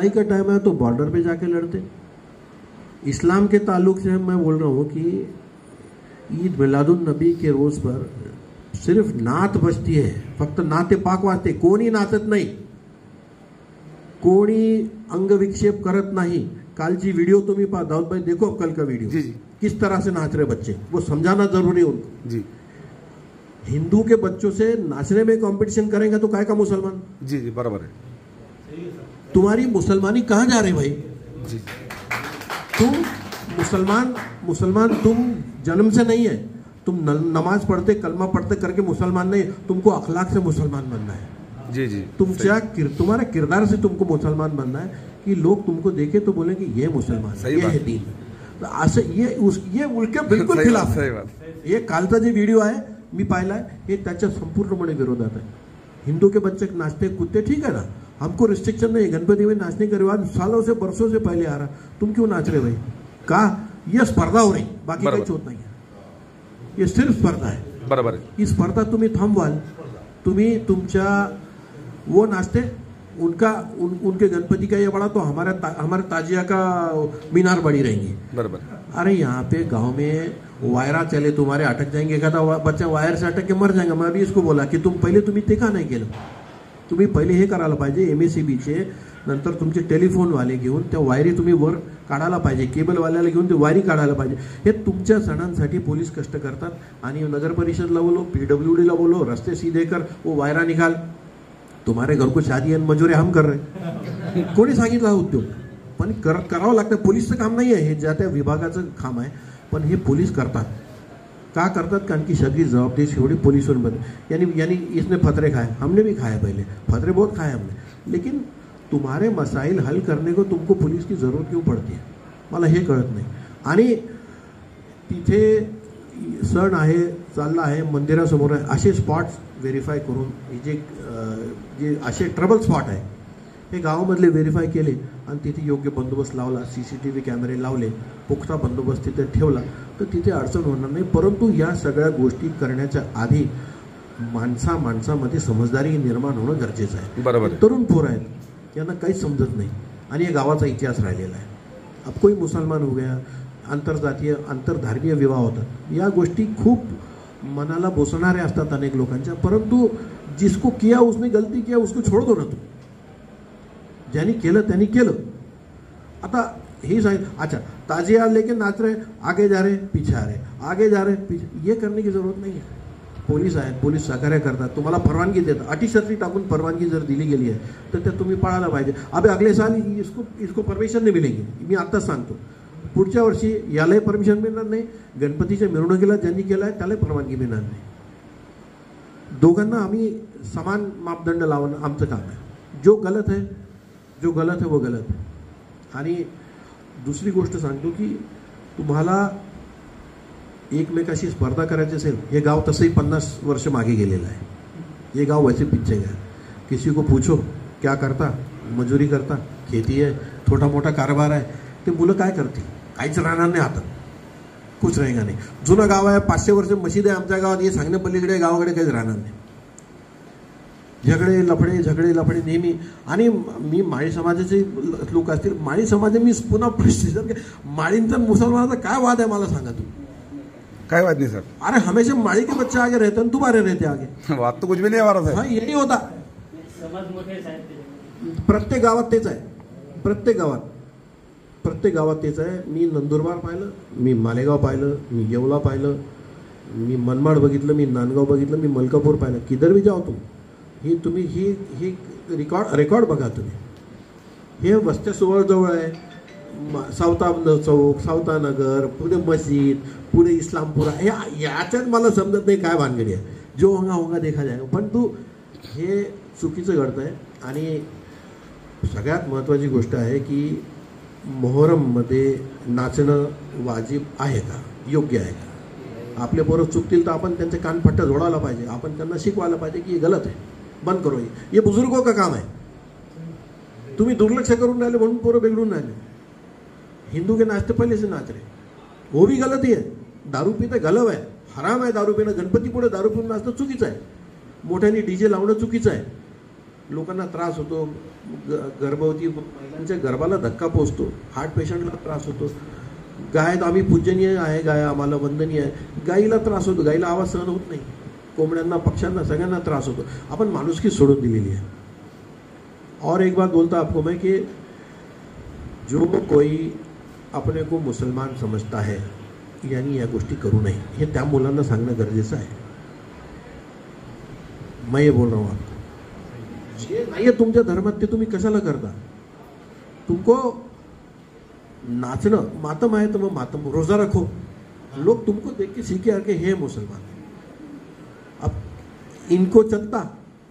लड़ाई का टाइम है तो बॉर्डर पे जाके लड़ते। इस्लाम के ताल्लुक से मैं बोल रहा हूँ कि ईद मिलादुन नबी के रोज पर सिर्फ नात बजती है, फक्त नाते पाक वाजते, कोणी नाचत नाही, कोणी अंगविक्षेप करत नहीं। कालची वीडियो तुम्ही पहा, दाऊद भाई देखो अब कल का वीडियो, जी जी किस तरह से नाच रहे बच्चे, वो समझाना जरूरी है उनको। जी हिंदू के बच्चों से नाचने में कंपटीशन करेंगे तो काय का मुसलमान। जी जी बराबर है। तुम्हारी मुसलमानी कहाँ जा रही भाई? जी तुम मुसलमान तुम जन्म से नहीं है, तुम नमाज पढ़ते कलमा पढ़ते करके मुसलमान नहीं, तुमको अखलाक से मुसलमान बनना है। जी जी तुम्हारे किरदार से तुमको मुसलमान बनना है कि लोग तुमको देखे तो बोले कि ये मुसलमान है, ये है दीन। तो असं ये उलके बिलकुल खिलाफ आहे। ये कालचा जे व्हिडिओ आहे मी पाहिलाय, हे त्याच्या संपूर्णपणे विरोधात है। हिंदू के बच्चे नाचते कूदते ठीक है ना, हमको रिस्ट्रिक्शन नहीं, गणपति में नाचने का रिवाज सालों से बरसों से पहले आ रहा, तुम क्यों नाच रहे भाई? का ये स्पर्धा हो रही, बाकी काही होत नाही, ये सिर्फ स्पर्धा है। बरोबर है। ही स्पर्धा तुम्ही थांबवाल, तुम्ही तुमच्या वो नाचते उनके गणपति का ये बड़ा तो हमारे ताजिया का मीनार बड़ी रहेंगी। बराबर। अरे यहाँ पे गांव में वायरा चले, तुम्हारे अटक जाएंगे, एखादा बच्चा वायर से अटक के मर जाएगा। मैं अभी इसको बोला की तुम्ही ते का नाही केलं? तुम्ही पहिले हे करायला पाहिजे, एमएससीबीचे नंतर तुमचे टेलिफोनवाले घेऊन त्या वायरी तुम्ही वर काढायला पाहिजे, केबलवाल्याला घेऊन ते वायरी काढायला पाहिजे। हे तुमच्या सणांसाठी पोलीस कष्ट करतात आणि नगर परिषदला बोलो, पीडब्ल्यूडीला बोलो, रस्ते सीधे कर, वो वायरा निकाल। तुम्हारे घर को शादी आणि मजुरी हम कर रहे, कोणी सांगितलं हा उद्योग? पण करावं लागतं, पोलीसचं काम नाही आहे हे, ज्या त्या विभागाचं काम आहे, पण हे पोलीस करतात। का करतात? कारण की सगळी जवाबदेही शेवटी पुलिसवर बनते। यानी इसने फतरे खाए, हमने भी खाए, पहले फतरे बहुत खाए हमने, लेकिन तुम्हारे मसाइल हल करने को तुमको पुलिस की जरूरत क्यों पड़ती है, मला हे कळत नाही। आणि तिथे सण आहे, चालला आहे, मंदिरासमोर आहे, असे स्पॉट्स व्हेरीफाय करून जे असे ट्रबल स्पॉट आहे हे गावामधले व्हेरीफाय केले आणि तिथे योग्य बंदोबस्त लावला, CCTV कॅमेरे लावले, पुख्ता बंदोबस्त तिथे ठेवला, तर तिथे अडचण होणार नाही। परंतु या सगळ्या गोष्टी करण्याच्या आधी माणसामध्ये समजदारी निर्माण होणं गरजेचं आहे। बरोबर। तरुण पोर आहेत, यांना काहीच समजत नाही आणि या गावाचा इतिहास राहिलेला आहे। अब कोई मुसलमान हो गया, आंतरजातीय आंतरधर्मीय विवाह होतात, या गोष्टी खूप मनाला बोसणाऱ्या असतात अनेक लोकांच्या, परंतु जिसको किया उसने गलती किया उसको छोड़ दो ना तुम, ज्यांनी केलं त्यांनी केलं। आता ही सांग, अच्छा ताजिया लेके नाच रहे, आगे जा रहे पीछे आ रहे, आगे जा रहे पीछे, ये करने की जरूरत नाही है। पोलीस आहेत, पोलीस सहकार्य करतात, तुम्हाला परवानगी देतात, अटी शर्ती टाकून परवानगी जर दिली गेली आहे तर त्या तुम्ही पाळायला पाहिजे। अबे अगले साल इसको परमिशन नाही मिळेगी, मी आत्ताच सांगतो। पुढच्या वर्षी यालाही परमिशन मिळणार नाही, गणपतीच्या मिरवणुकीला ज्यांनी केलं आहे त्यालाही परवानगी मिळणार नाही। दोघांना आम्ही समान मापदंड लावणं आमचं काम आहे। जो गलत है वो गलत है। आणि दुसरी गोष्ट सांगतो की तुम्हाला एकमेकाशी स्पर्धा करायची असेल, हे गाव तसंही 50 वर्ष मागे गेलेलं आहे, ये गाव वैसे पीछे गया। किसी को पूछो क्या करता, मजुरी करता, खेती है, छोटा मोठा कारभार आहे, ते मुलं काय करतील? काहीच राहणार नाही, आता कुछ रहेगा नाही। जुनं गाव आहे, 500 वर्ष मशीद आहे आमच्या गावात, हे सांगण्या पलीकडे गावाकडे काहीच राहणार नाही। झगडे लफडे नेहमी। आणि मी माळी समाजाचे लोक असतील, माळी समाज मी पुन्हा प्रश्न, माळींचा मुसलमानाचा काय वाद आहे मला सांगा तुम्ही? काय बात नहीं सर। अरे हमेशा माड़ी के बच्चे आगे रहते हैं, तुम्हारे रहते आगे, बात तो कुछ भी नहीं हमारा सर। हाँ, ये नहीं होता। प्रत्येक गावात तेच आहे, प्रत्येक गावात तेच आहे। मी नंदुरबार पाहिलं, मी मालेगाव पाहिलं, मी येवला पाहिलं, मी मनमाड बघितलं, मी नांदगाव बघितलं, मी मलकापूर पाहिलं, किधर भी जाओ तुम, ही तुम्ही ही रेकॉर्ड बघा तुम्ही। हे वस्त्या जवळ आहे, सावता चौक, सावता नगर, पुढे मस्जिद, पुढे इस्लामपुरा, याच्यात मला समजत नाही काय भानगडी आहे। जो होगा देखा जाएगा, पण तू हे चुकीचं घडतंय। आणि सगळ्यात महत्त्वाची गोष्ट आहे की मोहरममध्ये नाचणं वाजिब आहे का, योग्य आहे का? आपले पोरं चुकतील तर आपण त्यांचे कानफट्टा जोडायला पाहिजे, आपण त्यांना शिकवायला पाहिजे की हे गलत आहे, बंद करो, ये बुजुर्गों का काम है। तुम्ही दुर्लक्ष करून राहिले म्हणून पोरं बिघडून राहिले। हिंदू के नाचते पहले से नाच रहे, वो भी गलत ही है। दारू पीते गलव आहे, हराम आहे दारू पिणं, गणपती पुढे दारू पिऊन नाचणं चुकीचं आहे, मोठ्याने डीजे लावणं चुकीचं आहे, लोकांना त्रास होतो, गर्भवती महिलांच्या गर्भाला धक्का पोचतो, हार्ट पेशंटला त्रास होतो. गाय तर आम्ही पूजनीय आहे, गाय आम्हाला वंदनीय आहे. गाईला त्रास होतो, गाईला आवाज सहन होत नाही. कोंबड्यांना, पक्ष्यांना, सगळ्यांना त्रास होतो. आपण माणुसकी सोडून दिलेली आहे. और एक बात बोलता आपको मैं कि जो कोई अपने को मुसलमान समजता है यानी या गोष्टी करू नये, हे त्या मुलांना सांगणं गरजेचं आहे. मैं ये बोल रहा हूँ आपको, जे नाही आहे तुमच्या धर्मात ते तुम्ही कशाला करता? तुमको नाचणं मातम आहे तर मग मातम, रोजा रखो. लोग तुमको देख के सीखे आके हे मुसलमान. अब इनको चलता,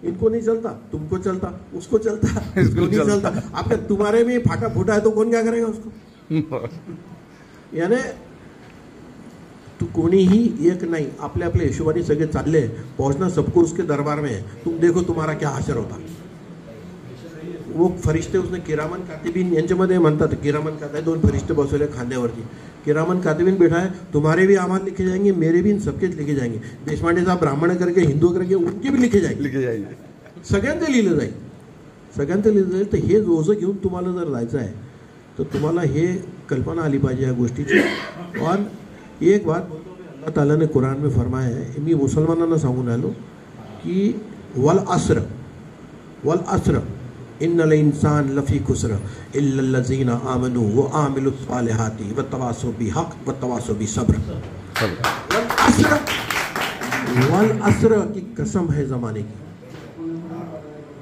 इनको नहीं चलता, तुमको चलता, उसको चलता, इसको नहीं चलता. आपके तुम्हारे में फाटा फूटा है तो कौन क्या करेगा उसको? यानी तू कोणीही एक नाही, आपल्या आपल्या हिशोबाने सगळे चालले. पहुंचना सबको उसके दरबार में है. तुम देखो तुम्हारा क्या हाशर होता. वो फरिश्ते उसने किरामन कातिबीन यांच्यामध्ये म्हणतात, किरामन कातिबीन, दोन फरिश्ते बसवले खांद्यावरती. किरामन कातिबीन बैठा है, तुम्हारे भी आमाल लिखे जाएंगे, मेरे भी, सबके लिखे जाएंगे. देशपांडे साहब ब्राह्मण करके, हिंदू करके, उनके भी लिखे जाएंगे. सगळ्यांचे लिहिलं जाईल, सगळ्यांचं लिहिलं जाईल. तर हे रोजं घेऊन तुम्हाला जर जायचं आहे तर तुम्हाला हे कल्पना आली पाहिजे या गोष्टीची. और एक बात अल्लाह ताला ने कुरान में फरमाया है, मी मुसलमानांना सांगून आलो की वल अस्र इन्नल इंसान लफी खुस्र इल्लल्लज़ीना आमनू व आमिलुस सालिहाती व तवासौ बिहक़ व तवासौ बिसब्र. वल अस्र की कसम है ज़माने की,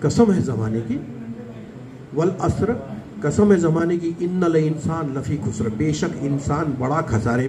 कसम है ज़माने की. वल अस्र कसम है ज़माने की. इन्नल इंसान लफी खुस्र, बेशक इंसान बड़ा खसारे